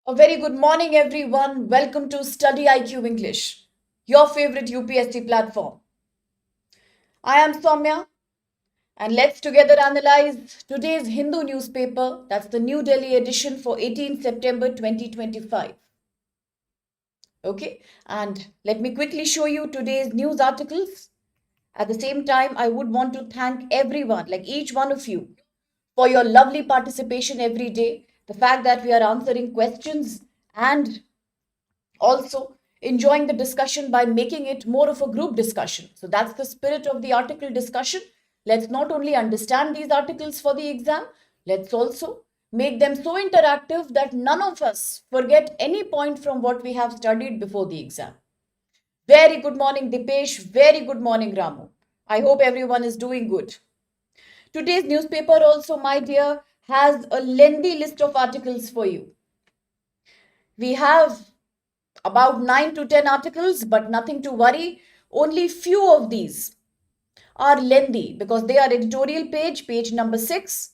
A very good morning, everyone. Welcome to StudyIQ English, your favorite UPSC platform. I am Soumya, and let's together analyze today's Hindu newspaper. That's the New Delhi edition for 18 September 2025. Okay, and let me quickly show you today's news articles. At the same time, I would want to thank everyone, like each one of you, for your lovely participation every day. The fact that we are answering questions and also enjoying the discussion by making it more of a group discussion. So that's the spirit of the article discussion. Let's not only understand these articles for the exam, let's also make them so interactive that none of us forget any point from what we have studied before the exam. Very good morning, Dipesh. Very good morning, Ramu. I hope everyone is doing good. Today's newspaper also, my dear, has a lengthy list of articles for you. We have about 9 to 10 articles, but nothing to worry. Only few of these are lengthy because they are editorial page number 6.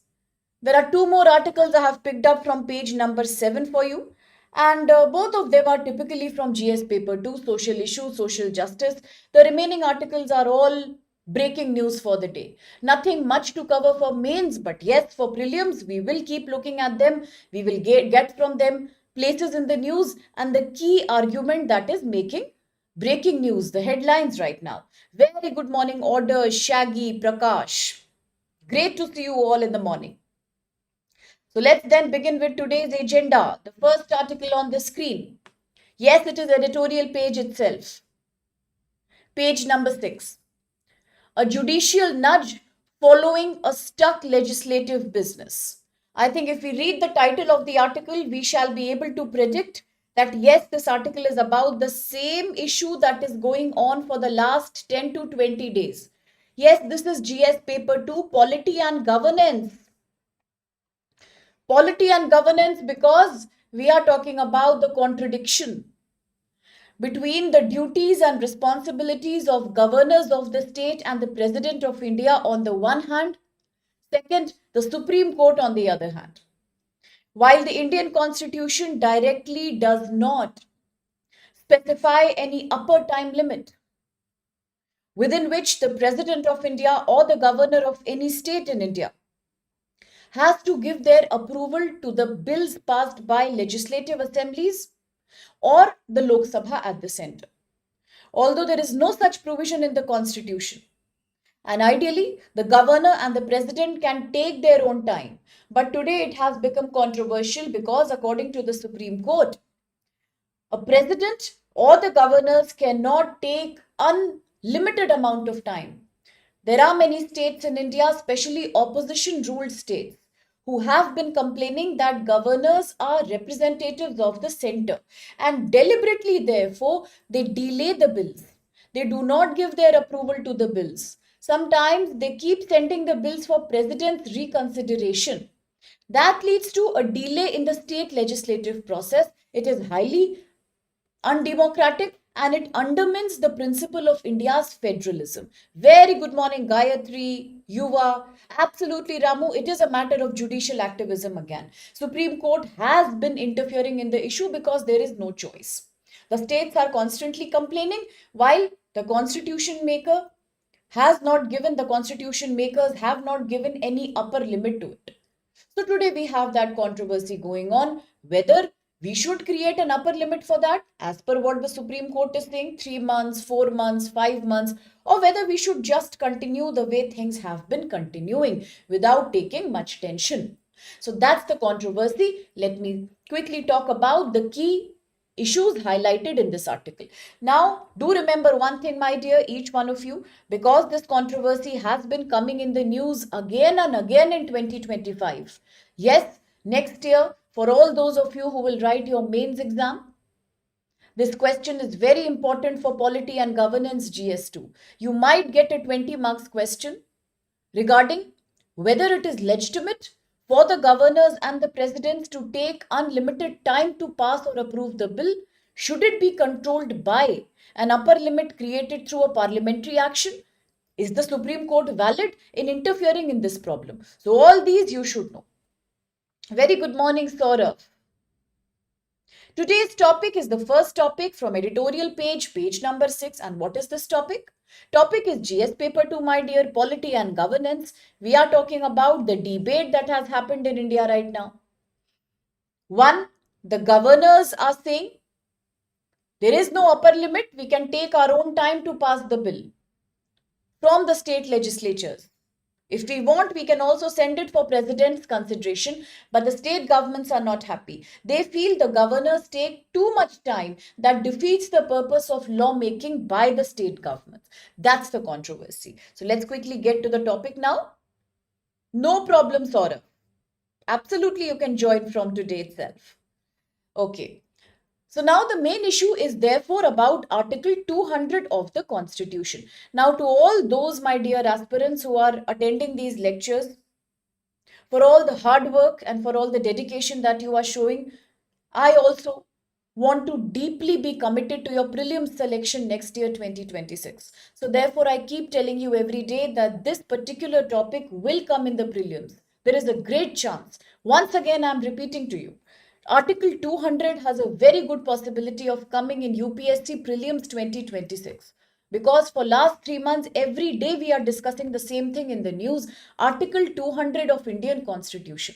There are two more articles I have picked up from page number 7 for you. And both of them are typically from GS paper 2, social issues, social justice. The remaining articles are all breaking news for the day. Nothing much to cover for mains, but yes, for prelims, we will keep looking at them. We will get from them places in the news and the key argument that is making breaking news, the headlines right now. Very good morning, Order, Shaggy, Prakash. Great to see you all in the morning. So let's then begin with today's agenda. The first article on the screen. Yes, it is editorial page itself. Page number 6. A judicial nudge following a stuck legislative business. I think if we read the title of the article, we shall be able to predict that yes, this article is about the same issue that is going on for the last 10 to 20 days. Yes, this is GS paper 2, polity and governance. Polity and governance, because we are talking about the contradiction between the duties and responsibilities of governors of the state and the President of India on the one hand, second, the Supreme Court on the other hand. While the Indian Constitution directly does not specify any upper time limit within which the President of India or the governor of any state in India has to give their approval to the bills passed by legislative assemblies or the Lok Sabha at the center. Although there is no such provision in the constitution. And ideally, the governor and the president can take their own time. But today it has become controversial because according to the Supreme Court, a president or the governors cannot take unlimited amount of time. There are many states in India, especially opposition ruled states, who have been complaining that governors are representatives of the center and deliberately, therefore, they delay the bills. They do not give their approval to the bills. Sometimes they keep sending the bills for president's reconsideration. That leads to a delay in the state legislative process. It is highly undemocratic and it undermines the principle of India's federalism. Very good morning, Gayatri, Yuva. Absolutely, Ramu. It is a matter of judicial activism again. Supreme Court has been interfering in the issue because there is no choice. The states are constantly complaining while the constitution maker has not given, the constitution makers have not given any upper limit to it. So today we have that controversy going on whether we should create an upper limit for that as per what the Supreme Court is saying, 3 months, 4 months, 5 months, or whether we should just continue the way things have been continuing without taking much tension. So that's the controversy. Let me quickly talk about the key issues highlighted in this article. Now, do remember one thing, my dear, each one of you, because this controversy has been coming in the news again and again in 2025. Yes, next year, for all those of you who will write your mains exam, this question is very important for polity and governance GS2. You might get a 20 marks question regarding whether it is legitimate for the governors and the presidents to take unlimited time to pass or approve the bill. Should it be controlled by an upper limit created through a parliamentary action? Is the Supreme Court valid in interfering in this problem? So all these you should know. Very good morning, Saurav. Today's topic is the first topic from editorial page, page number 6. And what is this topic? Topic is GS paper 2, my dear, polity and governance. We are talking about the debate that has happened in India right now. One, the governors are saying there is no upper limit. We can take our own time to pass the bill from the state legislatures. If we want, we can also send it for president's consideration, but the state governments are not happy. They feel the governors take too much time that defeats the purpose of lawmaking by the state governments. That's the controversy. So let's quickly get to the topic now. No problem, Saurabh. Absolutely, you can join from today itself. Okay. So now the main issue is therefore about Article 200 of the Constitution. Now to all those, my dear aspirants who are attending these lectures, for all the hard work and for all the dedication that you are showing, I also want to deeply be committed to your prelims selection next year 2026. So therefore I keep telling you every day that this particular topic will come in the prelims. There is a great chance. Once again, I am repeating to you. Article 200 has a very good possibility of coming in UPSC prelims 2026. Because for last 3 months, every day we are discussing the same thing in the news. Article 200 of Indian Constitution,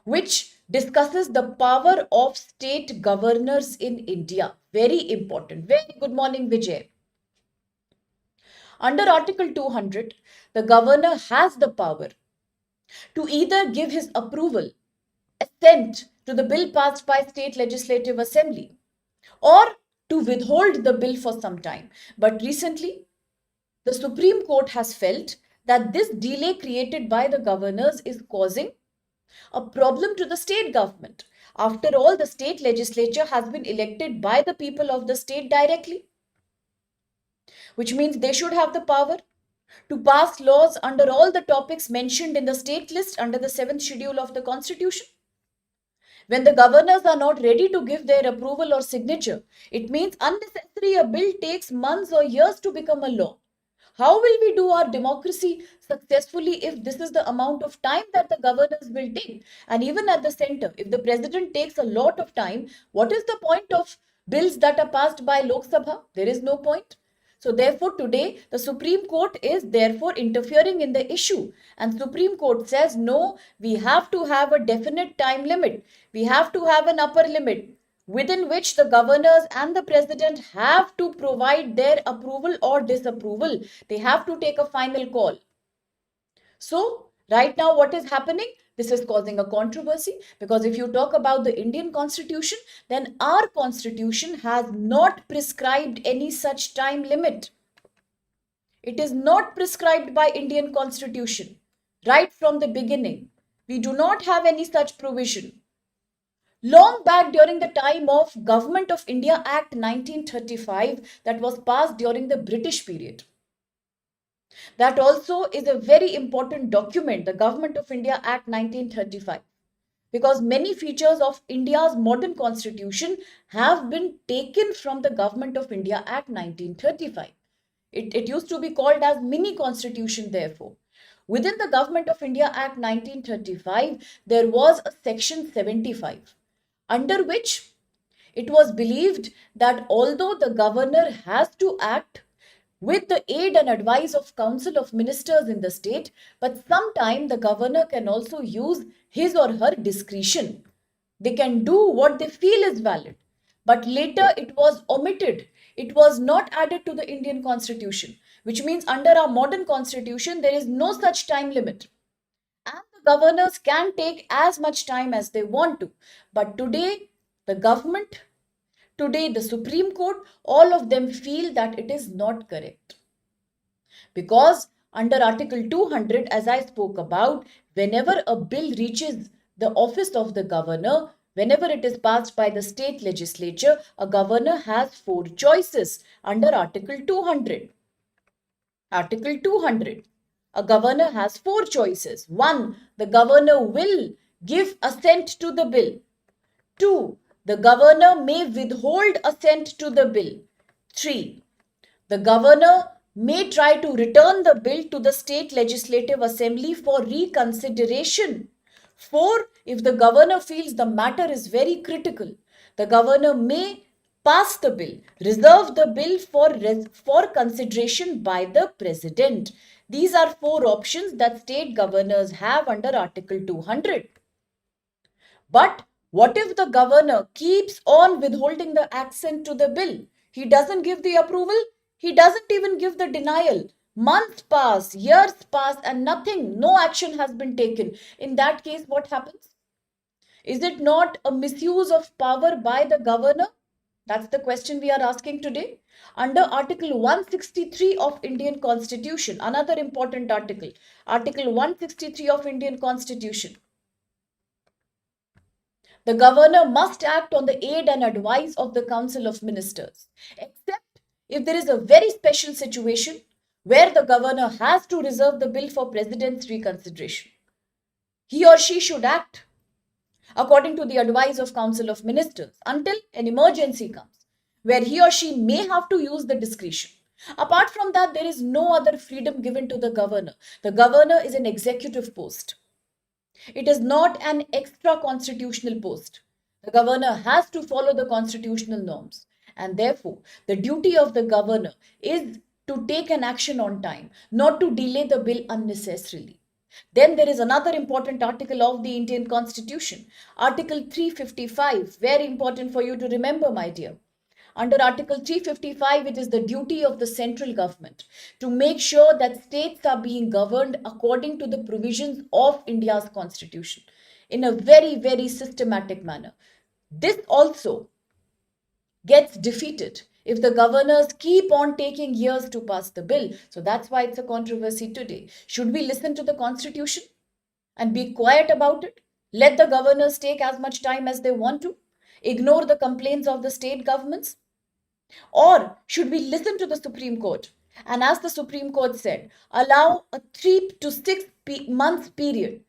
which discusses the power of state governors in India. Very important. Very good morning, Vijay. Under Article 200, the governor has the power to either give his approval, assent to the bill passed by state legislative assembly, or to withhold the bill for some time. But recently, the Supreme Court has felt that this delay created by the governors is causing a problem to the state government. After all, the state legislature has been elected by the people of the state directly, which means they should have the power to pass laws under all the topics mentioned in the state list under the 7th schedule of the Constitution. When the governors are not ready to give their approval or signature, it means unnecessary a bill takes months or years to become a law. How will we do our democracy successfully if this is the amount of time that the governors will take? And even at the center, if the president takes a lot of time, what is the point of bills that are passed by Lok Sabha? There is no point. So therefore today the Supreme Court is therefore interfering in the issue, and Supreme Court says no, we have to have a definite time limit. We have to have an upper limit within which the governors and the president have to provide their approval or disapproval. They have to take a final call. So right now what is happening? This is causing a controversy because if you talk about the Indian Constitution, then our Constitution has not prescribed any such time limit. It is not prescribed by Indian Constitution. Right from the beginning, we do not have any such provision. Long back during the time of Government of India Act 1935 that was passed during the British period. That also is a very important document, the Government of India Act 1935, because many features of India's modern constitution have been taken from the Government of India Act 1935. It used to be called as mini constitution therefore. Within the Government of India Act 1935, there was a section 75, under which it was believed that although the governor has to act with the aid and advice of Council of Ministers in the state, but sometime the governor can also use his or her discretion. They can do what they feel is valid. But later it was omitted. It was not added to the Indian Constitution, which means under our modern Constitution, there is no such time limit. And the governors can take as much time as they want to. But today, the government, today the Supreme Court, all of them feel that it is not correct. Because under Article 200, as I spoke about, whenever a bill reaches the office of the governor, whenever it is passed by the state legislature, a governor has 4 choices under Article 200. Article 200. A governor has 4 choices. 1. The governor will give assent to the bill. 2. The governor may withhold assent to the bill. 3. The governor may try to return the bill to the state legislative assembly for reconsideration. 4. If the governor feels the matter is very critical, The governor may pass the bill, reserve the bill for consideration by the president. These are four options that state governors have under Article 200. But what if the governor keeps on withholding the accent to the bill? He doesn't give the approval, he doesn't even give the denial. Months pass, years pass, and nothing, no action has been taken. In that case, what happens? Is it not a misuse of power by the governor? That's the question we are asking today. Under Article 163 of Indian Constitution, another important article, Article 163 of Indian Constitution, the governor must act on the aid and advice of the Council of Ministers, except if there is a very special situation where the governor has to reserve the bill for president's reconsideration. He or she should act according to the advice of Council of Ministers until an emergency comes, where he or she may have to use the discretion. Apart from that, there is no other freedom given to the governor. The governor is an executive post. It is not an extra constitutional post. The governor has to follow the constitutional norms. And therefore, the duty of the governor is to take an action on time, not to delay the bill unnecessarily. Then there is another important article of the Indian Constitution, Article 355, very important for you to remember, my dear. Under Article 355, it is the duty of the central government to make sure that states are being governed according to the provisions of India's constitution in a very, very systematic manner. This also gets defeated if the governors keep on taking years to pass the bill. So that's why it's a controversy today. Should we listen to the constitution and be quiet about it? Let the governors take as much time as they want to? Ignore the complaints of the state governments? Or should we listen to the Supreme Court? And as the Supreme Court said, allow a 3 to 6 months period,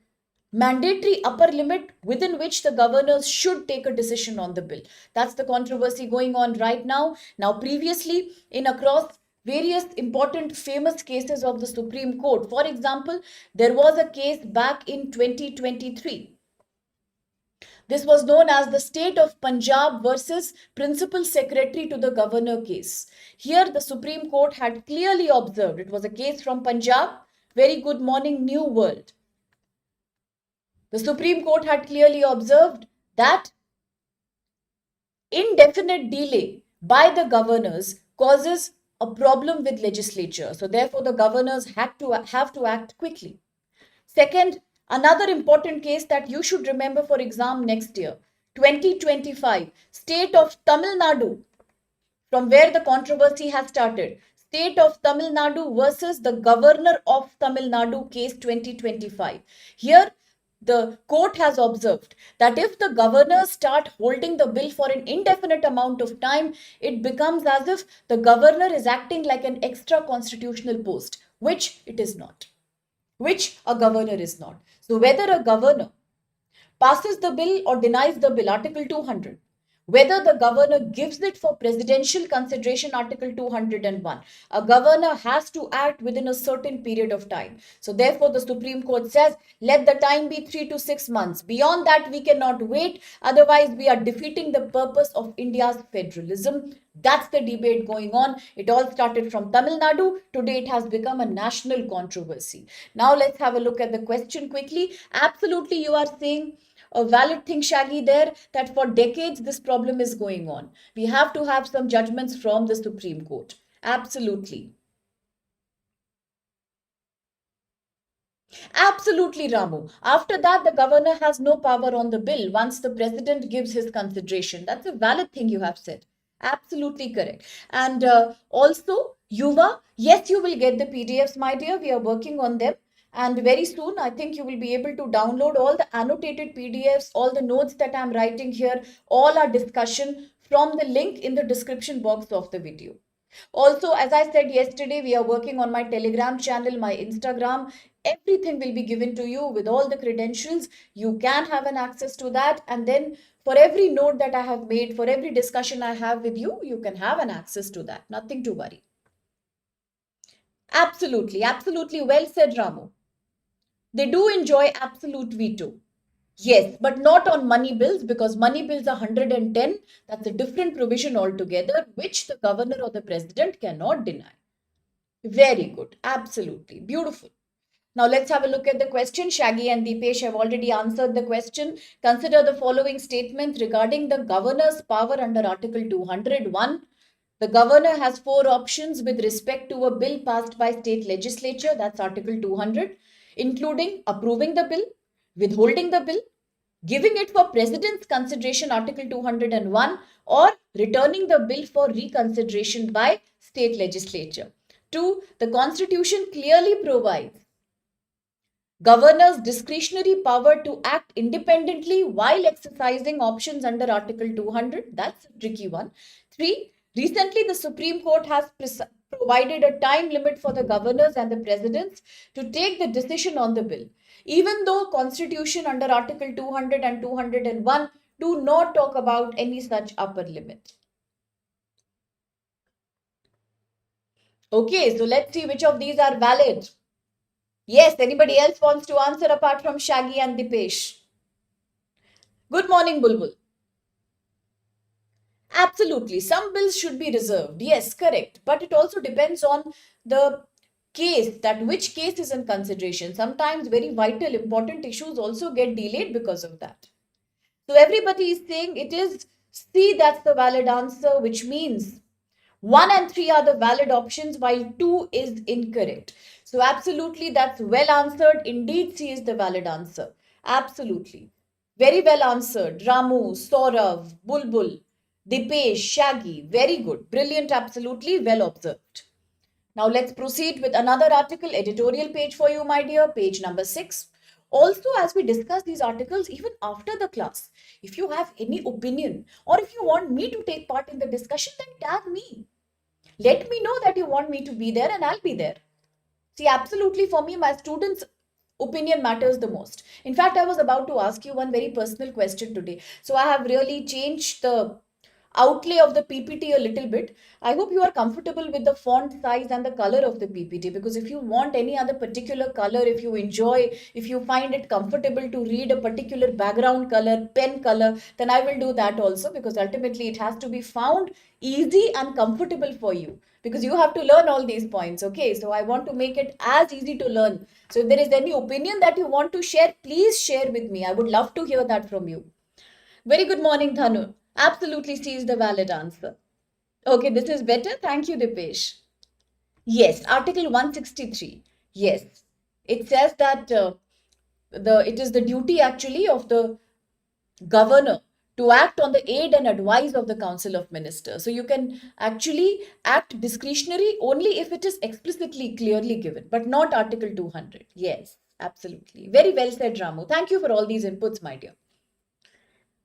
mandatory upper limit within which the governors should take a decision on the bill. That's the controversy going on right now. Now, previously, in across various important famous cases of the Supreme Court, for example, there was a case back in 2023. This was known as the State of Punjab versus Principal Secretary to the Governor case. Here, the Supreme Court had clearly observed, it was a case from Punjab, very good morning, New World. The Supreme Court had clearly observed that indefinite delay by the governors causes a problem with legislature. So therefore, the governors have to act quickly. Second, another important case that you should remember for exam next year, 2025, State of Tamil Nadu, from where the controversy has started. State of Tamil Nadu versus the Governor of Tamil Nadu case 2025. Here, the court has observed that if the governors start holding the bill for an indefinite amount of time, it becomes as if the governor is acting like an extra constitutional post, which it is not, which a governor is not. So whether a governor passes the bill or denies the bill, Article 200, whether the governor gives it for presidential consideration, Article 201, a governor has to act within a certain period of time. So therefore, the Supreme Court says, let the time be 3 to 6 months. Beyond that, we cannot wait. Otherwise, we are defeating the purpose of India's federalism. That's the debate going on. It all started from Tamil Nadu. Today, it has become a national controversy. Now, let's have a look at the question quickly. Absolutely, you are saying a valid thing, Shaggy, there, that for decades this problem is going on. We have to have some judgments from the Supreme Court. Absolutely. Absolutely, Ramu. After that, the governor has no power on the bill once the president gives his consideration. That's a valid thing you have said. Absolutely correct. And also, Yuva, yes, you will get the PDFs, my dear. We are working on them. And very soon, I think you will be able to download all the annotated PDFs, all the notes that I'm writing here, all our discussion from the link in the description box of the video. Also, as I said yesterday, we are working on my Telegram channel, my Instagram. Everything will be given to you with all the credentials. You can have an access to that. And then for every note that I have made, for every discussion I have with you, you can have an access to that. Nothing to worry. Absolutely, absolutely well said, Ramu. They do enjoy absolute veto. Yes, but not on money bills because money bills are 110. That's a different provision altogether, which the governor or the president cannot deny. Very good. Absolutely. Beautiful. Now let's have a look at the question. Shaggy and Deepesh have already answered the question. Consider the following statements regarding the governor's power under Article 201. The governor has four options with respect to a bill passed by state legislature, that's Article 200, including approving the bill, withholding the bill, giving it for president's consideration, Article 201, or returning the bill for reconsideration by state legislature. 2. The Constitution clearly provides governor's discretionary power to act independently while exercising options under Article 200. That's a tricky one. 3. Recently, the Supreme Court has provided a time limit for the governors and the presidents to take the decision on the bill. Even though Constitution under Article 200 and 201 do not talk about any such upper limit. Okay, so let's see which of these are valid. Yes, anybody else wants to answer apart from Shaggy and Dipesh? Good morning, Bulbul. Absolutely. Some bills should be reserved. Yes, correct. But it also depends on the case, that which case is in consideration. Sometimes very vital, important issues also get delayed because of that. So everybody is saying it is C, that's the valid answer, which means 1 and 3 are the valid options while 2 is incorrect. So absolutely that's well answered. Indeed, C is the valid answer. Absolutely. Very well answered. Ramu, Saurav, Bulbul, Dipesh, Shaggy. Very good. Brilliant. Absolutely well observed. Now let's proceed with another article, editorial page for you, my dear, page number 6. Also, as we discuss these articles, even after the class, if you have any opinion or if you want me to take part in the discussion, then tag me. Let me know that you want me to be there and I'll be there. See, absolutely for me, my students' opinion matters the most. In fact, I was about to ask you one very personal question today. So I have really changed the outlay of the PPT a little bit. I hope you are comfortable with the font size and the color of the PPT, because if you want any other particular color, if you enjoy, if you find it comfortable to read a particular background color, pen color, then I will do that also, because ultimately it has to be found easy and comfortable for you, because you have to learn all these points. Okay, so I want to make it as easy to learn. So if there is any opinion that you want to share, please share with me. I would love to hear that from you. Very good morning, Dhanu. Absolutely, C is the valid answer. Okay, this is better. Thank you, Dipesh. Yes, Article 163. Yes, it says that it is the duty actually of the governor to act on the aid and advice of the Council of Ministers. So you can actually act discretionary only if it is explicitly clearly given, but not Article 200. Yes, absolutely. Very well said, Ramu. Thank you for all these inputs, my dear.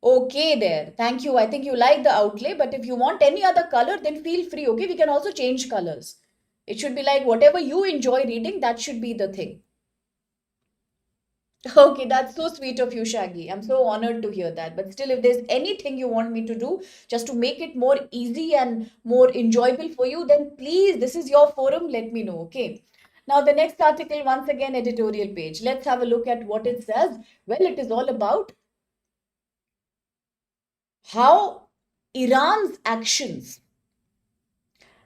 Okay, there. Thank you. I think you like the outlay, but if you want any other color, then feel free. Okay, we can also change colors. It should be like whatever you enjoy reading, that should be the thing. Okay, that's so sweet of you, Shaggy. I'm so honored to hear that. But still, if there's anything you want me to do just to make it more easy and more enjoyable for you, then please, this is your forum. Let me know. Okay. Now, the next article, once again, editorial page. Let's have a look at what it says. Well, it is all about how Iran's actions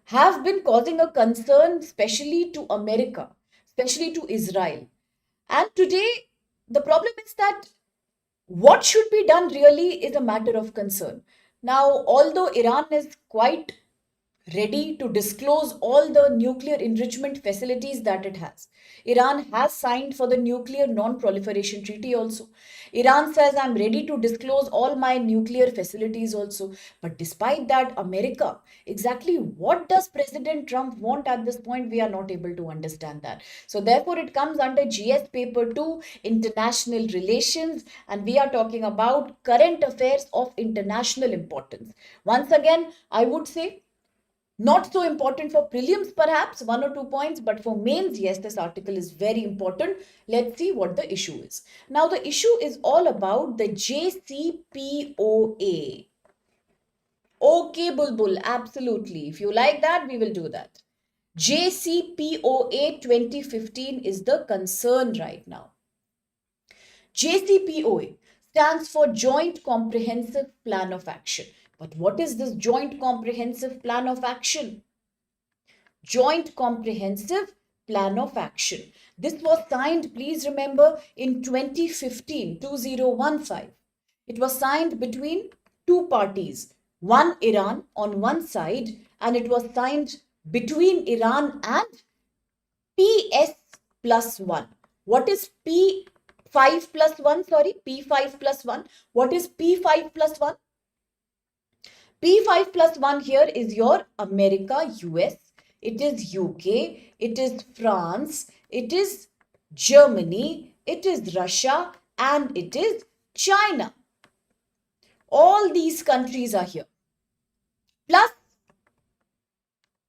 have been causing a concern, especially to America, especially to Israel. And today, the problem is that what should be done really is a matter of concern. Now, although Iran is quite ready to disclose all the nuclear enrichment facilities that it has. Iran has signed for the Nuclear Non-Proliferation Treaty also. Iran says, I'm ready to disclose all my nuclear facilities also. But despite that, America, exactly what does President Trump want at this point? We are not able to understand that. So therefore, it comes under GS paper 2, international relations, and we are talking about current affairs of international importance. Once again, I would say not so important for prelims, perhaps 1 or 2 points, but for mains, yes, this article is very important. Let's see what the issue is. Now, the issue is all about the JCPOA. Okay, Bulbul, absolutely. If you like that, we will do that. JCPOA 2015 is the concern right now. JCPOA. stands for Joint Comprehensive Plan of Action. But what is this Joint Comprehensive Plan of Action? Joint Comprehensive Plan of Action. This was signed, please remember, in 2015, 2015. It was signed between two parties, one Iran on one side, and it was signed between Iran and PS plus 1. What is P5 plus 1? Sorry, P5 plus 1. What is P5 plus 1? P5 plus 1 here is your America, US, it is UK, it is France, it is Germany, it is Russia, and it is China. All these countries are here. Plus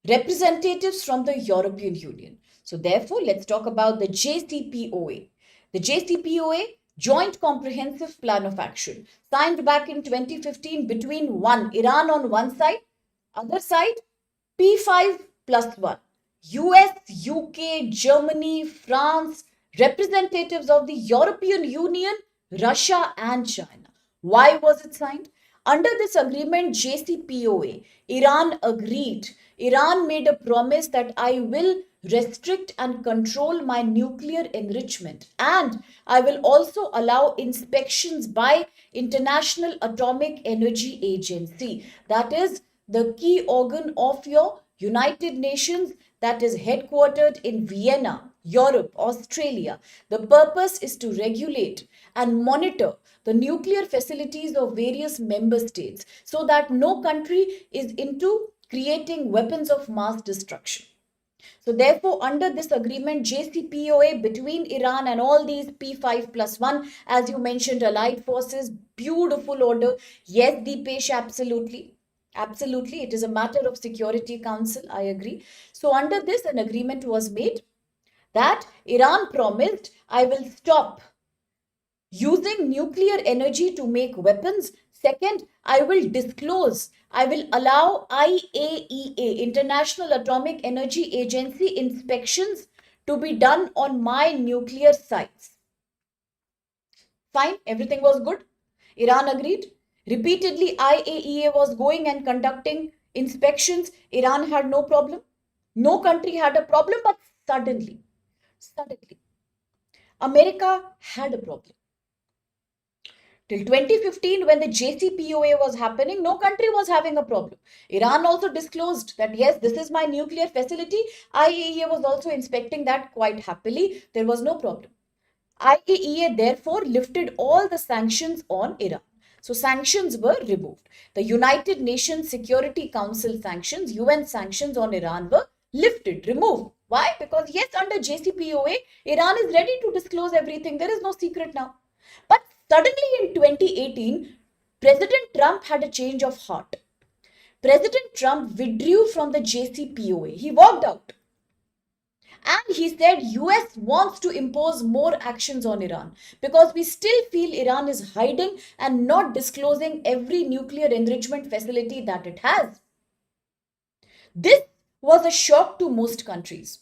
representatives from the European Union. So therefore, let's talk about the JCPOA. The JCPOA, Joint Comprehensive Plan of Action, signed back in 2015 between Iran on one side, other side, P5 plus 1. US, UK, Germany, France, representatives of the European Union, Russia and China. Why was it signed? Under this agreement, JCPOA, Iran agreed. Iran made a promise that I will restrict and control my nuclear enrichment, and I will also allow inspections by International Atomic Energy Agency, that is the key organ of your United Nations, that is headquartered in Vienna, Europe, Australia. The purpose is to regulate and monitor the nuclear facilities of various member states so that no country is into creating weapons of mass destruction. So therefore, under this agreement, JCPOA between Iran and all these P5 plus 1, as you mentioned, allied forces, beautiful order. Yes, Deepesh, absolutely. Absolutely. It is a matter of Security Council. I agree. So under this, an agreement was made that Iran promised, I will stop using nuclear energy to make weapons. Second, I will disclose, I will allow IAEA, International Atomic Energy Agency, inspections to be done on my nuclear sites. Fine, everything was good. Iran agreed. Repeatedly, IAEA was going and conducting inspections. Iran had no problem. No country had a problem, but suddenly, America had a problem. Till 2015, when the JCPOA was happening, no country was having a problem. Iran also disclosed that, yes, this is my nuclear facility. IAEA was also inspecting that quite happily. There was no problem. IAEA therefore lifted all the sanctions on Iran. So sanctions were removed. The United Nations Security Council sanctions, UN sanctions on Iran were lifted, removed. Why? Because yes, under JCPOA, Iran is ready to disclose everything. There is no secret now. But suddenly in 2018, President Trump had a change of heart. President Trump withdrew from the JCPOA. He walked out. And he said US wants to impose more actions on Iran because we still feel Iran is hiding and not disclosing every nuclear enrichment facility that it has. This was a shock to most countries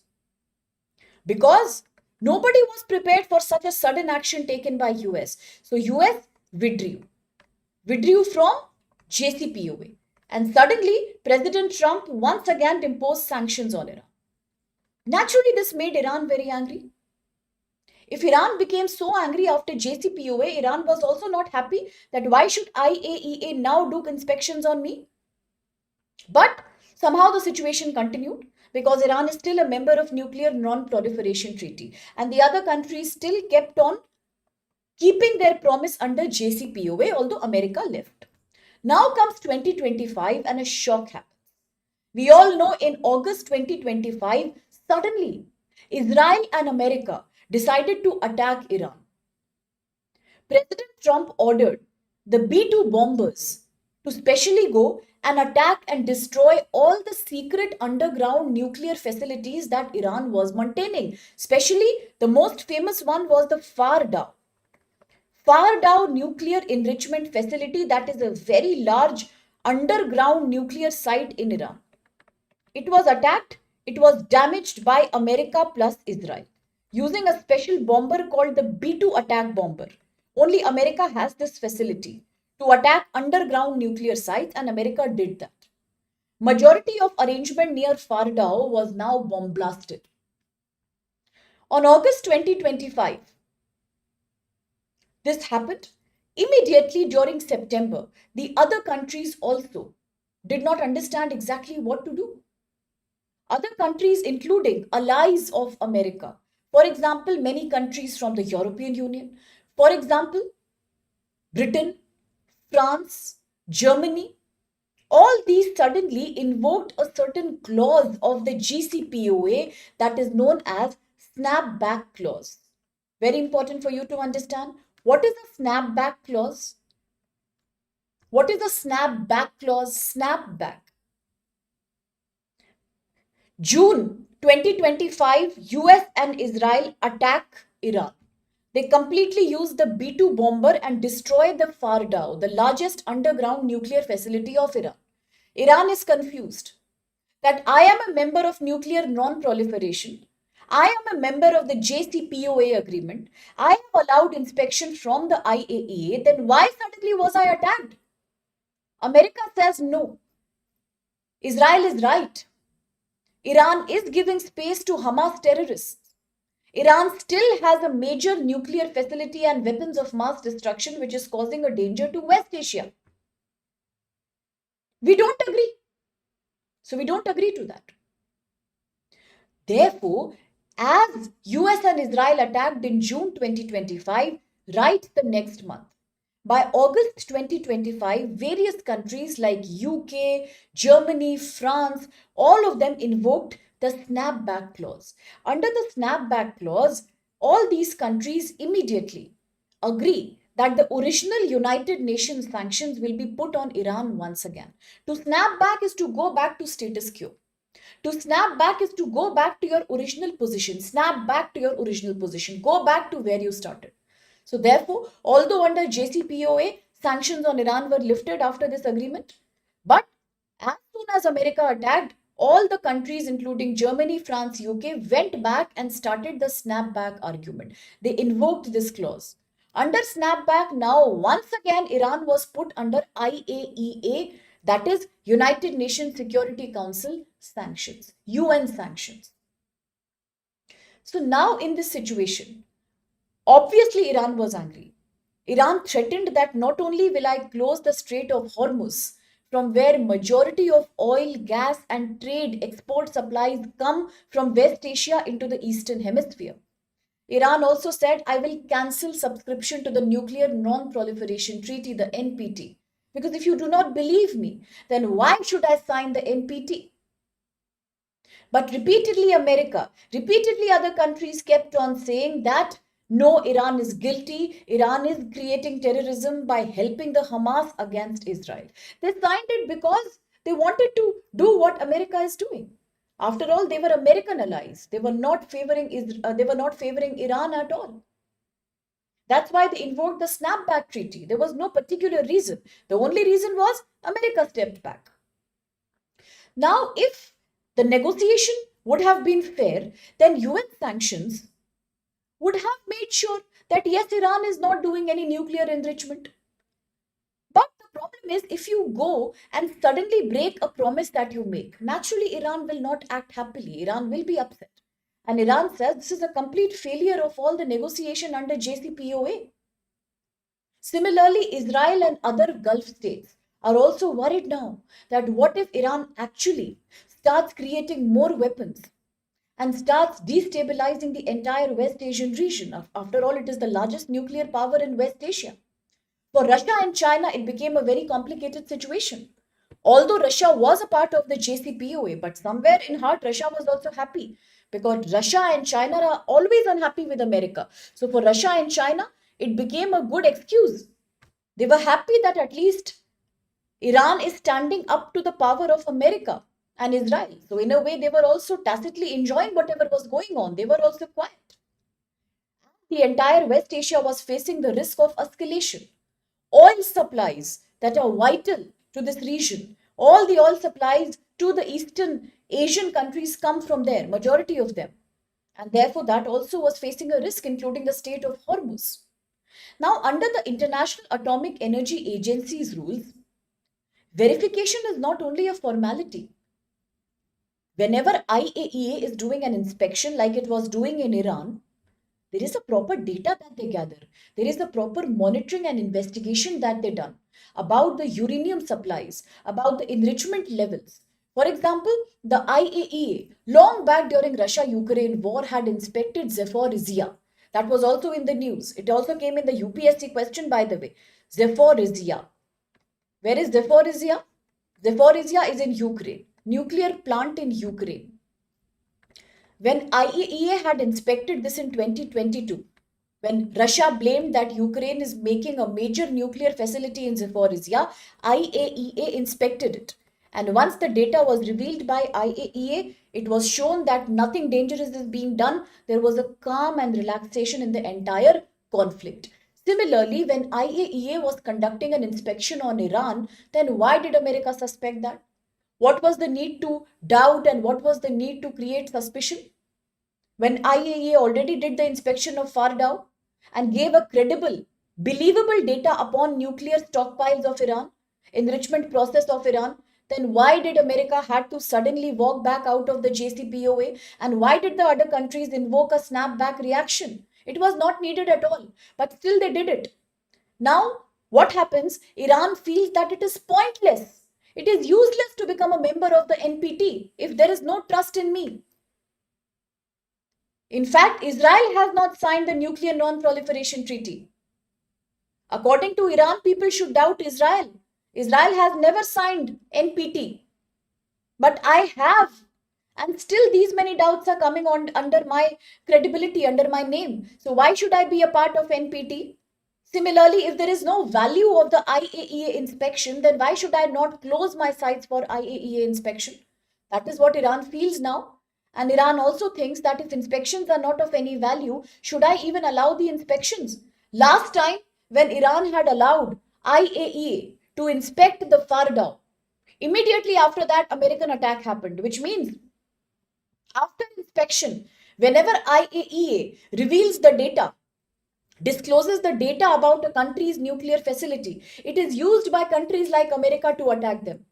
because nobody was prepared for such a sudden action taken by US. So US withdrew from JCPOA. And suddenly, President Trump once again imposed sanctions on Iran. Naturally, this made Iran very angry. If Iran became so angry after JCPOA, Iran was also not happy that why should IAEA now do inspections on me? But somehow the situation continued because Iran is still a member of Nuclear Non-Proliferation Treaty and the other countries still kept on keeping their promise under JCPOA, although America left. Now comes 2025 and a shock happens. We all know in August 2025, suddenly Israel and America decided to attack Iran. President Trump ordered the B-2 bombers to specially go and attack and destroy all the secret underground nuclear facilities that Iran was maintaining. Especially the most famous one was the Fordow nuclear enrichment facility, that is a very large underground nuclear site in Iran. It was attacked, it was damaged by America plus Israel using a special bomber called the B-2 attack bomber. Only America has this facility to attack underground nuclear sites, and America did that. Majority of arrangement near Fardao was now bomb blasted. On August 2025, this happened. Immediately during September, the other countries also did not understand exactly what to do. Other countries, including allies of America, for example, many countries from the European Union, for example, Britain, France, Germany, all these suddenly invoked a certain clause of the GCPOA that is known as snapback clause. Very important for you to understand. What is a snapback clause? What is a snapback clause? Snapback. June 2025, US and Israel attack Iran. They completely used the B-2 bomber and destroyed the Fardao, the largest underground nuclear facility of Iran. Iran is confused that I am a member of nuclear non-proliferation. I am a member of the JCPOA agreement. I have allowed inspection from the IAEA. Then why suddenly was I attacked? America says no. Israel is right. Iran is giving space to Hamas terrorists. Iran still has a major nuclear facility and weapons of mass destruction which is causing a danger to West Asia. We don't agree. So we don't agree to that. Therefore, as US and Israel attacked in June 2025, right the next month, by August 2025, various countries like UK, Germany, France, all of them invoked the snapback clause. Under the snapback clause, all these countries immediately agree that the original United Nations sanctions will be put on Iran once again. To snap back is to go back to status quo. To snap back is to go back to your original position. Snap back to your original position. Go back to where you started. So, therefore, although under JCPOA, sanctions on Iran were lifted after this agreement, but as soon as America attacked, all the countries, including Germany, France, UK, went back and started the snapback argument. They invoked this clause. Under snapback, now once again, Iran was put under IAEA, that is United Nations Security Council sanctions, UN sanctions. So now in this situation, obviously Iran was angry. Iran threatened that not only will I close the Strait of Hormuz, from where majority of oil, gas and trade export supplies come from West Asia into the Eastern Hemisphere. Iran also said, I will cancel subscription to the Nuclear Non-Proliferation Treaty, the NPT. Because if you do not believe me, then why should I sign the NPT? But repeatedly repeatedly other countries kept on saying that no, Iran is guilty. Iran is creating terrorism by helping the Hamas against Israel. They signed it because they wanted to do what America is doing. After all, they were American allies. They were not favoring Iran at all. That's why they invoked the snapback treaty. There was no particular reason. The only reason was America stepped back. Now, if the negotiation would have been fair, then UN sanctions would have made sure that yes, Iran is not doing any nuclear enrichment. But the problem is, if you go and suddenly break a promise that you make, naturally Iran will not act happily. Iran will be upset. And Iran says this is a complete failure of all the negotiation under JCPOA. Similarly, Israel and other Gulf states are also worried now that what if Iran actually starts creating more weapons and starts destabilizing the entire West Asian region. After all, it is the largest nuclear power in West Asia. For Russia and China, it became a very complicated situation. Although Russia was a part of the JCPOA, but somewhere in heart, Russia was also happy because Russia and China are always unhappy with America. So for Russia and China, it became a good excuse. They were happy that at least Iran is standing up to the power of America and Israel. So, in a way, they were also tacitly enjoying whatever was going on. They were also quiet. The entire West Asia was facing the risk of escalation. Oil supplies that are vital to this region, all the oil supplies to the Eastern Asian countries come from there, majority of them. And therefore, that also was facing a risk, including the state of Hormuz. Now, under the International Atomic Energy Agency's rules, verification is not only a formality. Whenever IAEA is doing an inspection like it was doing in Iran, there is a proper data that they gather. There is a proper monitoring and investigation that they done about the uranium supplies, about the enrichment levels. For example, the IAEA, long back during Russia-Ukraine war, had inspected Zaporizhia. That was also in the news. It also came in the UPSC question, by the way. Zaporizhia. Where is Zaporizhia? Zaporizhia is in Ukraine. Nuclear plant in Ukraine. When IAEA had inspected this in 2022, when Russia blamed that Ukraine is making a major nuclear facility in Zaporizhia, IAEA inspected it. And once the data was revealed by IAEA, it was shown that nothing dangerous is being done. There was a calm and relaxation in the entire conflict. Similarly, when IAEA was conducting an inspection on Iran, then why did America suspect that? What was the need to doubt and what was the need to create suspicion? When IAEA already did the inspection of Fordow and gave a credible, believable data upon nuclear stockpiles of Iran, enrichment process of Iran, then why did America had to suddenly walk back out of the JCPOA, and why did the other countries invoke a snapback reaction? It was not needed at all, but still they did it. Now, what happens? Iran feels that it is pointless. It is useless to become a member of the NPT if there is no trust in me. In fact, Israel has not signed the Nuclear Non-Proliferation Treaty. According to Iran, people should doubt Israel. Israel has never signed NPT. But I have. And still these many doubts are coming on under my credibility, under my name. So why should I be a part of NPT? Similarly, if there is no value of the IAEA inspection, then why should I not close my sites for IAEA inspection? That is what Iran feels now. And Iran also thinks that if inspections are not of any value, should I even allow the inspections? Last time, when Iran had allowed IAEA to inspect the Fordow, immediately after that, American attack happened, which means after inspection, whenever IAEA reveals the data, discloses the data about a country's nuclear facility, it is used by countries like America to attack them.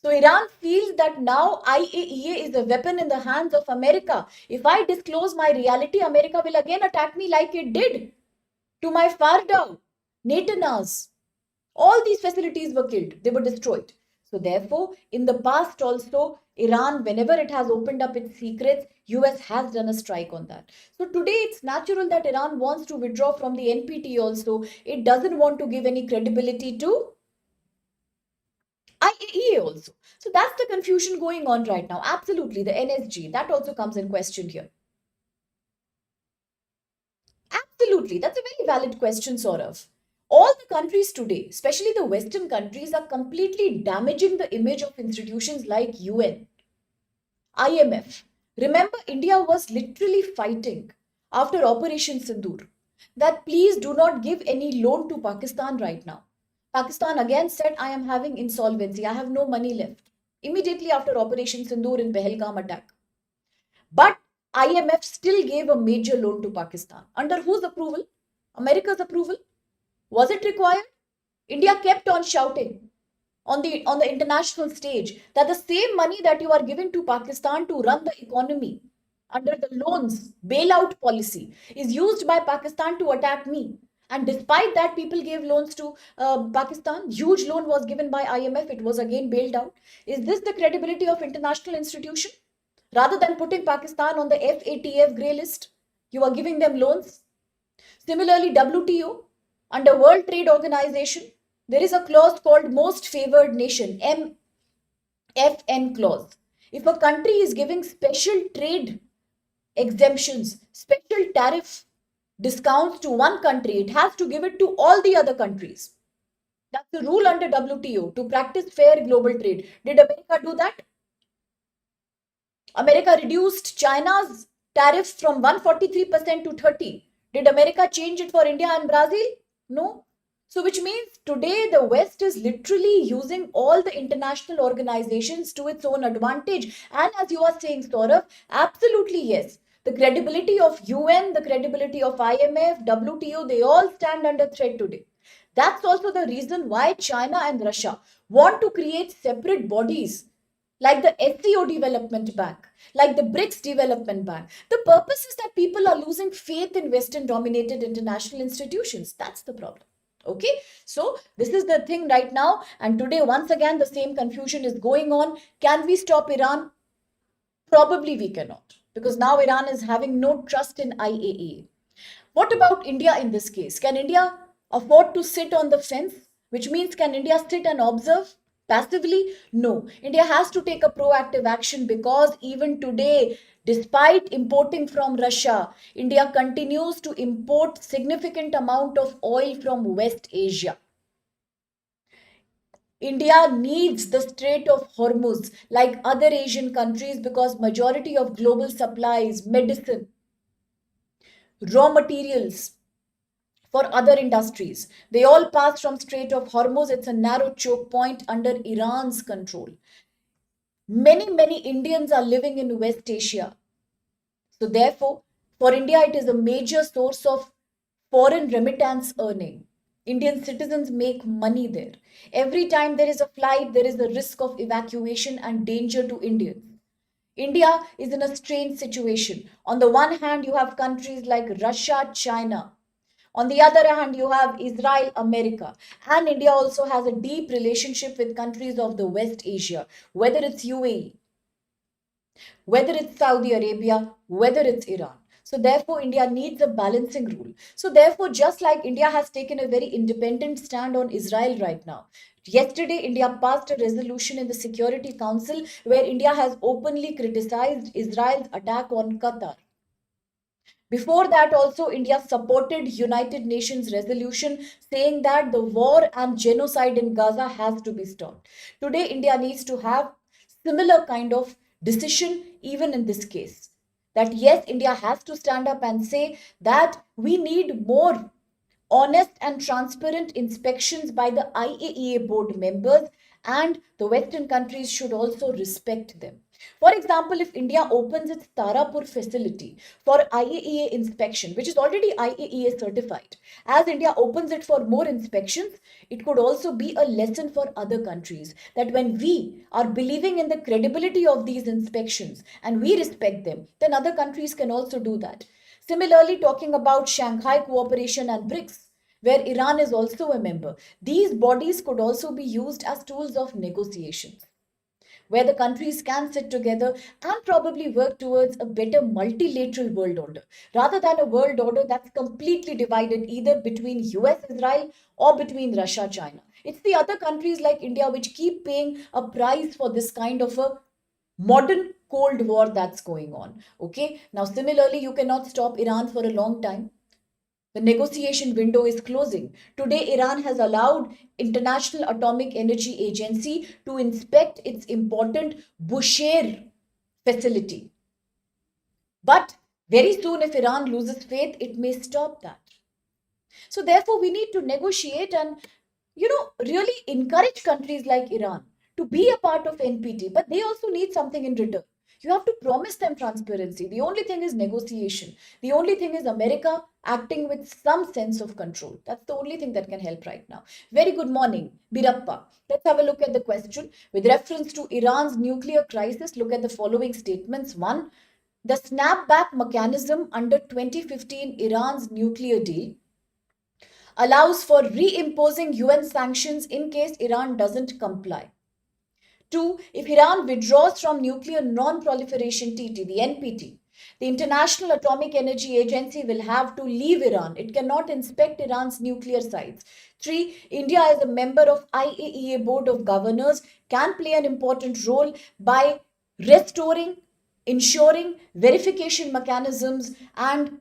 So Iran feels that now IAEA is a weapon in the hands of America. If I disclose my reality, America will again attack me like it did to my Fordow, Natanz. All these facilities were killed. They were destroyed. So therefore, in the past also, Iran, whenever it has opened up its secrets, US has done a strike on that. So today it's natural that Iran wants to withdraw from the NPT also. It doesn't want to give any credibility to IAEA also. So that's the confusion going on right now. Absolutely. The NSG, that also comes in question here. Absolutely. That's a very valid question, Saurav. All the countries today, especially the Western countries, are completely damaging the image of institutions like UN, IMF. Remember, India was literally fighting after Operation Sindoor that please do not give any loan to Pakistan right now. Pakistan again said, I am having insolvency, I have no money left. Immediately after Operation Sindoor in Pahalgam attack. But IMF still gave a major loan to Pakistan. Under whose approval? America's approval. Was it required? India kept on shouting on the international stage that the same money that you are giving to Pakistan to run the economy under the loans bailout policy is used by Pakistan to attack me. And despite that, people gave loans to Pakistan. Huge loan was given by IMF. It was again bailed out. Is this the credibility of international institution? Rather than putting Pakistan on the FATF grey list, you are giving them loans. Similarly, WTO, under World Trade Organization, there is a clause called Most Favored Nation, MFN clause. If a country is giving special trade exemptions, special tariff discounts to one country, it has to give it to all the other countries. That's the rule under WTO to practice fair global trade. Did America do that? America reduced China's tariff from 143% to 30%. Did America change it for India and Brazil? No. So which means today the West is literally using all the international organizations to its own advantage. And as you are saying, Saurav, absolutely yes. The credibility of UN, the credibility of IMF, WTO, they all stand under threat today. That's also the reason why China and Russia want to create separate bodies like the SCO Development Bank, like the BRICS Development Bank. The purpose is that people are losing faith in Western dominated international institutions. That's the problem. Okay, so this is the thing right now. And today, once again, the same confusion is going on. Can we stop Iran? Probably we cannot, because now Iran is having no trust in IAEA. What about India in this case? Can India afford to sit on the fence? Which means, can India sit and observe passively? No. India has to take a proactive action, because even today, despite importing from Russia, India continues to import significant amount of oil from West Asia. India needs the Strait of Hormuz like other Asian countries, because majority of global supplies, medicine, raw materials for other industries, they all pass from Strait of Hormuz. It's a narrow choke point under Iran's control. Many Indians are living in West Asia. So therefore, for India, it is a major source of foreign remittance earning. Indian citizens make money there. Every time there is a flight, there is a risk of evacuation and danger to Indians. India is in a strange situation. On the one hand, you have countries like Russia, China. On the other hand, you have Israel, America. And India also has a deep relationship with countries of the West Asia, whether it's UAE, whether it's Saudi Arabia, whether it's Iran. So therefore, India needs a balancing rule. So therefore, just like India has taken a very independent stand on Israel right now, yesterday India passed a resolution in the Security Council where India has openly criticized Israel's attack on Qatar. Before that, also, India supported United Nations resolution saying that the war and genocide in Gaza has to be stopped. Today, India needs to have similar kind of decision even in this case. That yes, India has to stand up and say that we need more honest and transparent inspections by the IAEA board members, and the Western countries should also respect them. For example, if India opens its Tarapur facility for IAEA inspection, which is already IAEA certified, as India opens it for more inspections, it could also be a lesson for other countries that when we are believing in the credibility of these inspections and we respect them, then other countries can also do that. Similarly, talking about Shanghai Cooperation and BRICS, where Iran is also a member, these bodies could also be used as tools of negotiations, where the countries can sit together and probably work towards a better multilateral world order, rather than a world order that's completely divided either between US Israel or between Russia China. It's the other countries like India which keep paying a price for this kind of a modern cold war that's going on. Okay, now similarly, you cannot stop Iran for a long time. The negotiation window is closing. Today, Iran has allowed International Atomic Energy Agency to inspect its important Bushehr facility. But very soon, if Iran loses faith, it may stop that. So therefore, we need to negotiate and, really encourage countries like Iran to be a part of NPT, but they also need something in return. You have to promise them transparency. The only thing is negotiation. The only thing is America acting with some sense of control. That's the only thing that can help right now. Very good morning, Birappa. Let's have a look at the question. With reference to Iran's nuclear crisis, look at the following statements. One, the snapback mechanism under 2015 Iran's nuclear deal allows for reimposing UN sanctions in case Iran doesn't comply. Two, if Iran withdraws from Nuclear Non-Proliferation Treaty, the NPT, the International Atomic Energy Agency will have to leave Iran. It cannot inspect Iran's nuclear sites. Three, India as a member of IAEA Board of Governors can play an important role by restoring, ensuring verification mechanisms, and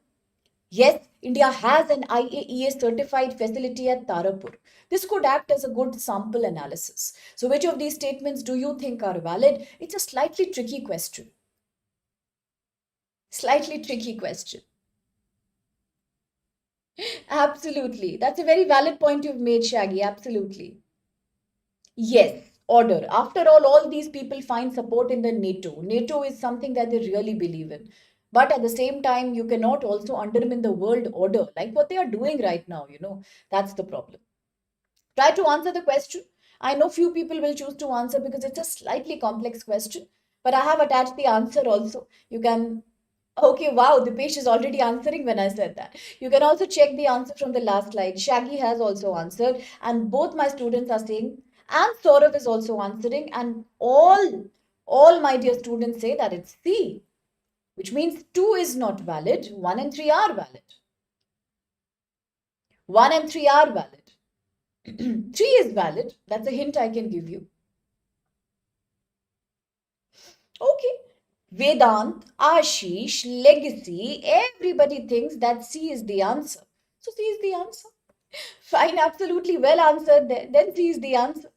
yes, India has an IAEA certified facility at Tarapur. This could act as a good sample analysis. So, which of these statements do you think are valid? It's a slightly tricky question. Slightly tricky question. Absolutely. That's a very valid point you've made, Shaggy. Absolutely. Yes, order. After all these people find support in the NATO. NATO is something that they really believe in. But at the same time, you cannot also undermine the world order like what they are doing right now. That's the problem. Try to answer the question. I know few people will choose to answer because it's a slightly complex question, but I have attached the answer also. You can. Okay, wow, the page is already answering when I said that. You can also check the answer from the last slide. Shaggy has also answered, and both my students are saying, and Saurav is also answering, and all my dear students say that it's C, which means 2 is not valid, 1 and 3 are valid. 1 and 3 are valid. 3 is valid. That's a hint I can give you. Okay. Vedant, Ashish, Legacy, everybody thinks that C is the answer. So C is the answer. Fine, absolutely well answered there. Then C is the answer.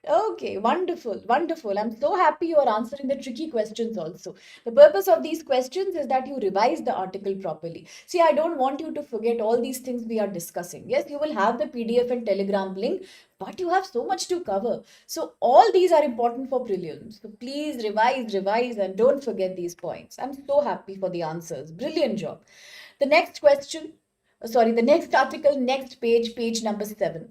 Okay, wonderful, wonderful. I'm so happy you are answering the tricky questions also. The purpose of these questions is that you revise the article properly. See, I don't want you to forget all these things we are discussing. Yes, you will have the PDF and Telegram link, but you have so much to cover. So all these are important for prelims. So please revise, revise, and don't forget these points. I'm so happy for the answers. Brilliant job. The next question, the next article, next page, page number 7.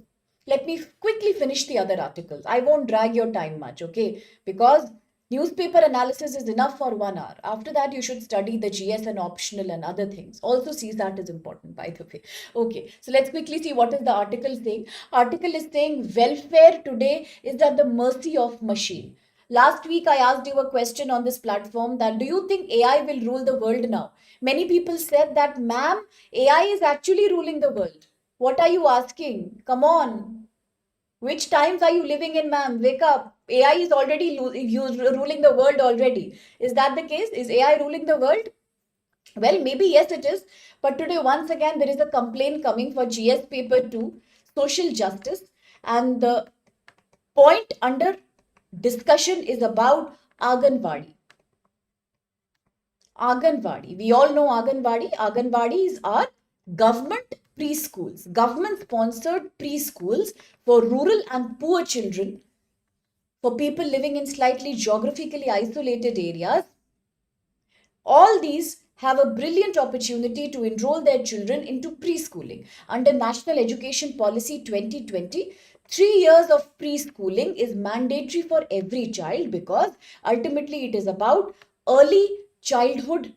Let me quickly finish the other articles. I won't drag your time much, okay? Because newspaper analysis is enough for 1 hour. After that, you should study the GS and optional and other things. Also, CSAT is important, by the way. Okay, so let's quickly see what is the article saying. Article is saying welfare today is at the mercy of machine. Last week, I asked you a question on this platform that do you think AI will rule the world now? Many people said that, ma'am, AI is actually ruling the world. What are you asking? Come on. Which times are you living in, ma'am? Wake up. AI is already ruling the world already. Is that the case? Is AI ruling the world? Well, maybe yes, it is. But today, once again, there is a complaint coming for GS paper 2, social justice. And the point under discussion is about Anganwadi. Anganwadi. We all know Anganwadi. Anganwadis are government preschools, government sponsored preschools for rural and poor children, for people living in slightly geographically isolated areas. All these have a brilliant opportunity to enroll their children into preschooling. Under National Education Policy 2020, 3 years of preschooling is mandatory for every child because ultimately it is about early childhood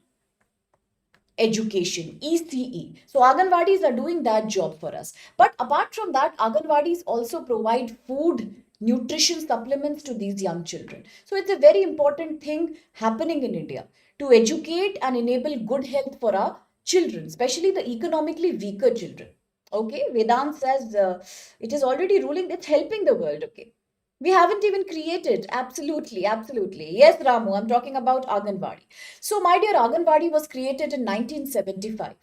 education, ECE. So Anganwadis are doing that job for us. But apart from that, Anganwadis also provide food, nutrition supplements to these young children. So it's a very important thing happening in India to educate and enable good health for our children, especially the economically weaker children. Okay, Vedant says it is already ruling, it's helping the world. Okay. We haven't even created. Absolutely, absolutely. Yes, Ramu, I'm talking about Anganwadi. So, my dear, Anganwadi was created in 1975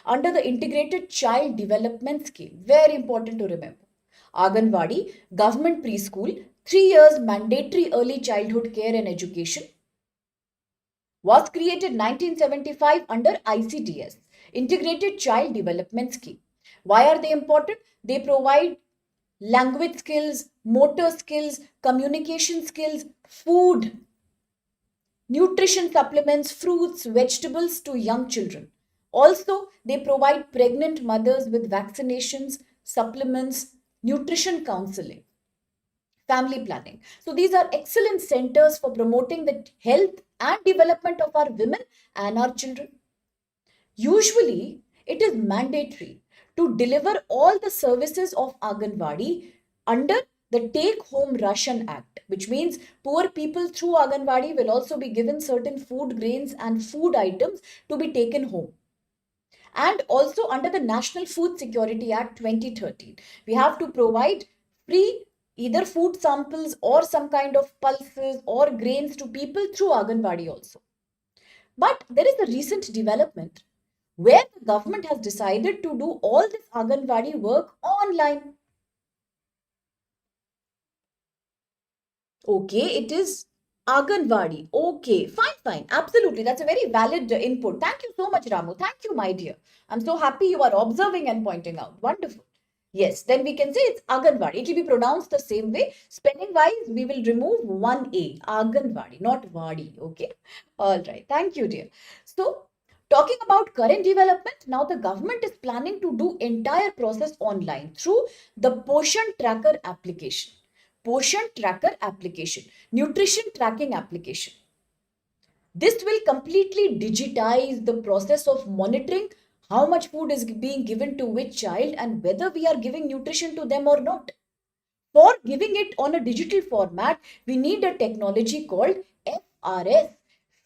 under the Integrated Child Development Scheme. Very important to remember. Anganwadi, government preschool, 3 years mandatory early childhood care and education, was created 1975 under ICDS, Integrated Child Development Scheme. Why are they important? They provide language skills, motor skills, communication skills, food, nutrition supplements, fruits, vegetables to young children. Also, they provide pregnant mothers with vaccinations, supplements, nutrition counseling, family planning. So, these are excellent centers for promoting the health and development of our women and our children. Usually, it is mandatory to deliver all the services of Anganwadi under the Take Home Ration Act, which means poor people through Anganwadi will also be given certain food grains and food items to be taken home. And also under the National Food Security Act 2013, we have to provide free either food samples or some kind of pulses or grains to people through Anganwadi also. But there is a recent development where the government has decided to do all this Anganwadi work online. Okay, it is Anganwadi. Okay, fine, fine. Absolutely. That's a very valid input. Thank you so much, Ramu. Thank you, my dear. I'm so happy you are observing and pointing out. Wonderful. Yes, then we can say it's Anganwadi. It will be pronounced the same way. Spelling wise, we will remove one A. Anganwadi, not Wadi. Okay. All right. Thank you, dear. So, Talking about current development, now the government is planning to do entire process online through the Poshan Tracker application. Poshan Tracker application, nutrition tracking application. This will completely digitize the process of monitoring how much food is being given to which child and whether we are giving nutrition to them or not. For giving it on a digital format, we need a technology called FRS,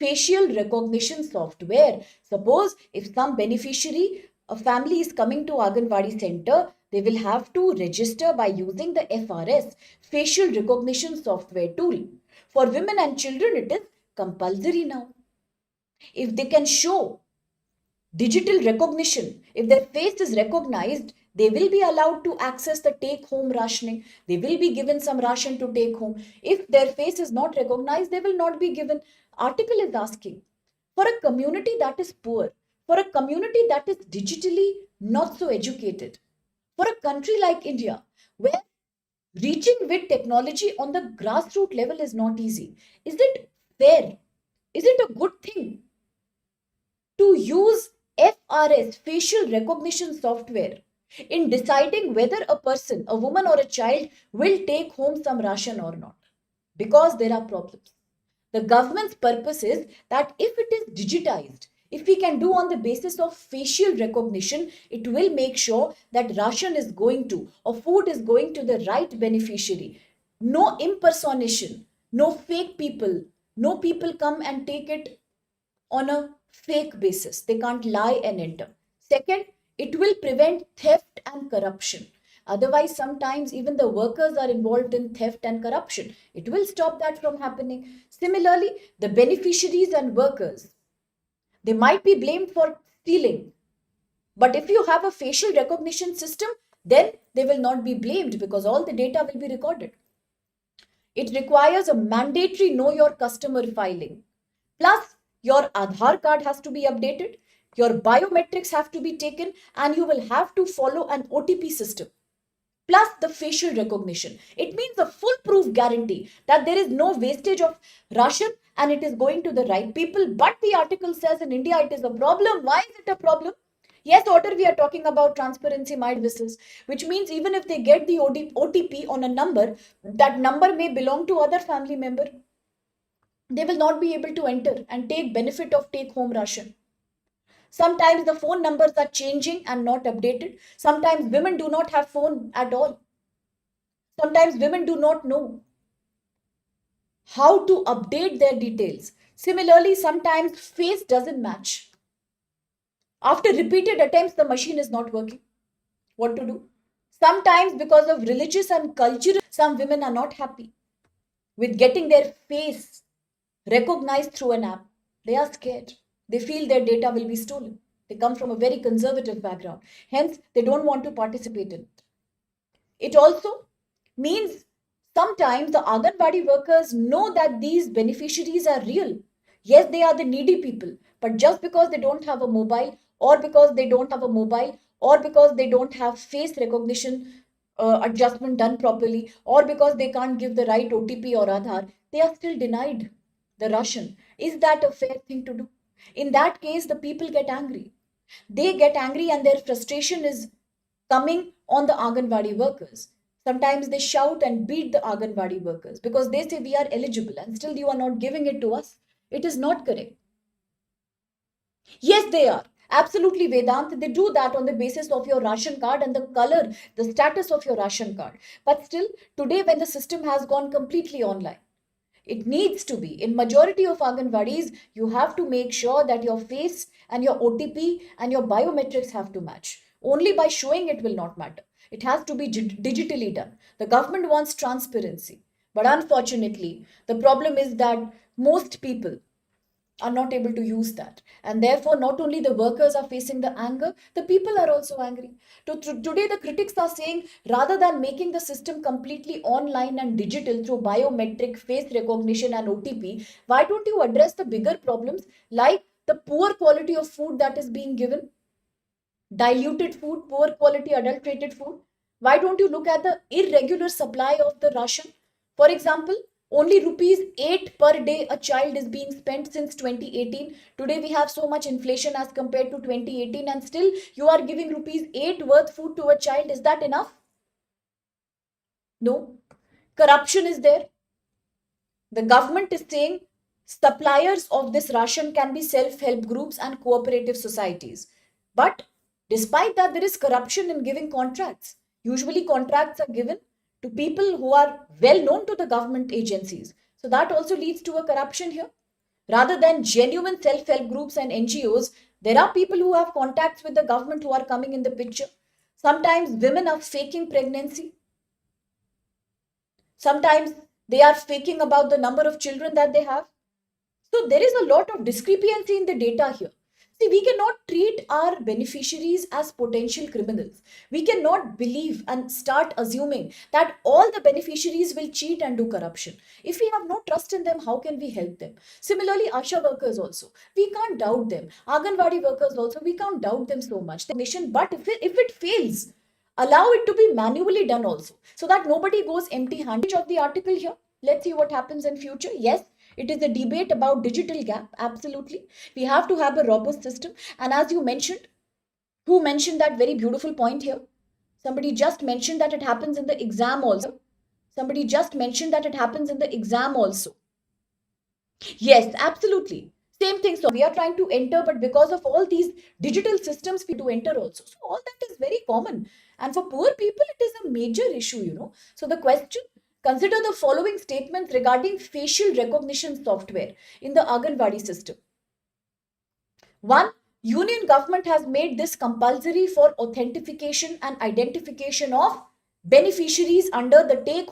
facial recognition software. Suppose if some beneficiary, a family is coming to Anganwadi center, they will have to register by using the FRS, facial recognition software tool. For women and children, it is compulsory now. If they can show digital recognition, if their face is recognized, they will be allowed to access the take home rationing. They will be given some ration to take home. If their face is not recognized, they will not be given. Article is asking for a community that is poor, for a community that is digitally not so educated, for a country like India, where reaching with technology on the grassroots level is not easy. Is it fair? Is it a good thing to use FRS, facial recognition software, in deciding whether a person, a woman or a child, will take home some ration or not? Because there are problems. The government's purpose is that if it is digitized, if we can do on the basis of facial recognition, it will make sure that ration is going to, or food is going to the right beneficiary. No impersonation, no fake people, no people come and take it on a fake basis. They can't lie and enter. Second, it will prevent theft and corruption. Otherwise, sometimes even the workers are involved in theft and corruption. It will stop that from happening. Similarly, the beneficiaries and workers, they might be blamed for stealing. But if you have a facial recognition system, then they will not be blamed because all the data will be recorded. It requires a mandatory know your customer filing. Plus, your Aadhaar card has to be updated, your biometrics have to be taken, and you will have to follow an OTP system. Plus the facial recognition. It means a foolproof guarantee that there is no wastage of ration and it is going to the right people. But the article says in India it is a problem. Why is it a problem? Yes, order, we are talking about transparency might visits, which means even if they get the OTP on a number, that number may belong to other family member. They will not be able to enter and take benefit of take home ration. Sometimes the phone numbers are changing and not updated. Sometimes women do not have phone at all. Sometimes women do not know how to update their details. Similarly, sometimes face doesn't match. After repeated attempts, the machine is not working. What to do? Sometimes because of religious and cultural, some women are not happy with getting their face recognized through an app. They are scared. They feel their data will be stolen. They come from a very conservative background. Hence, they don't want to participate in it. It also means sometimes the Anganwadi workers know that these beneficiaries are real. Yes, they are the needy people, but just because they don't have a mobile, or because they don't have a mobile, or because they don't have face recognition adjustment done properly, or because they can't give the right OTP or Aadhaar, they are still denied the ration. Is that a fair thing to do? In that case, the people get angry. They get angry and their frustration is coming on the Anganwadi workers. Sometimes they shout and beat the Anganwadi workers because they say we are eligible and still you are not giving it to us. It is not correct. Yes, they are. Absolutely, Vedant. They do that on the basis of your ration card and the color, the status of your ration card. But still, today when the system has gone completely online, it needs to be. In majority of Anganwadis, you have to make sure that your face and your OTP and your biometrics have to match. Only by showing it will not matter. It has to be digitally done. The government wants transparency. But unfortunately, the problem is that most people are not able to use that, and therefore not only the workers are facing the anger, the people are also angry. Today the critics are saying, rather than making the system completely online and digital through biometric face recognition and OTP, why don't you address the bigger problems like the poor quality of food that is being given, diluted food, poor quality adulterated food? Why don't you look at the irregular supply of the ration? For example, Only rupees 8 per day a child is being spent since 2018. Today we have so much inflation as compared to 2018, and still you are giving rupees 8 worth food to a child. Is that enough? No. Corruption is there. The government is saying suppliers of this ration can be self-help groups and cooperative societies. But despite that, there is corruption in giving contracts. Usually contracts are given to people who are well known to the government agencies. So that also leads to a corruption here. Rather than genuine self-help groups and NGOs, there are people who have contacts with the government who are coming in the picture. Sometimes women are faking pregnancy. Sometimes they are faking about the number of children that they have. So there is a lot of discrepancy in the data here. See, we cannot treat our beneficiaries as potential criminals. We cannot believe and start assuming that all the beneficiaries will cheat and do corruption. If we have no trust in them, how can we help them? Similarly, Asha workers also, we can't doubt them. Anganwadi workers also, we can't doubt them so much. The mission, but if it fails, allow it to be manually done also, so that nobody goes empty handed. Of the article here, let's see what happens in future. Yes, it is a debate about digital gap. Absolutely, we have to have a robust system. And as you mentioned, who mentioned that very beautiful point here? Somebody just mentioned that it happens in the exam also. Somebody just mentioned that it happens in the exam also. Yes, absolutely. Same thing. So we are trying to enter, but because of all these digital systems, we do enter also. So all that is very common. And for poor people, it is a major issue. So the question, consider the following statements regarding facial recognition software in the Anganwadi system. One, union government has made this compulsory for authentication and identification of beneficiaries under the Take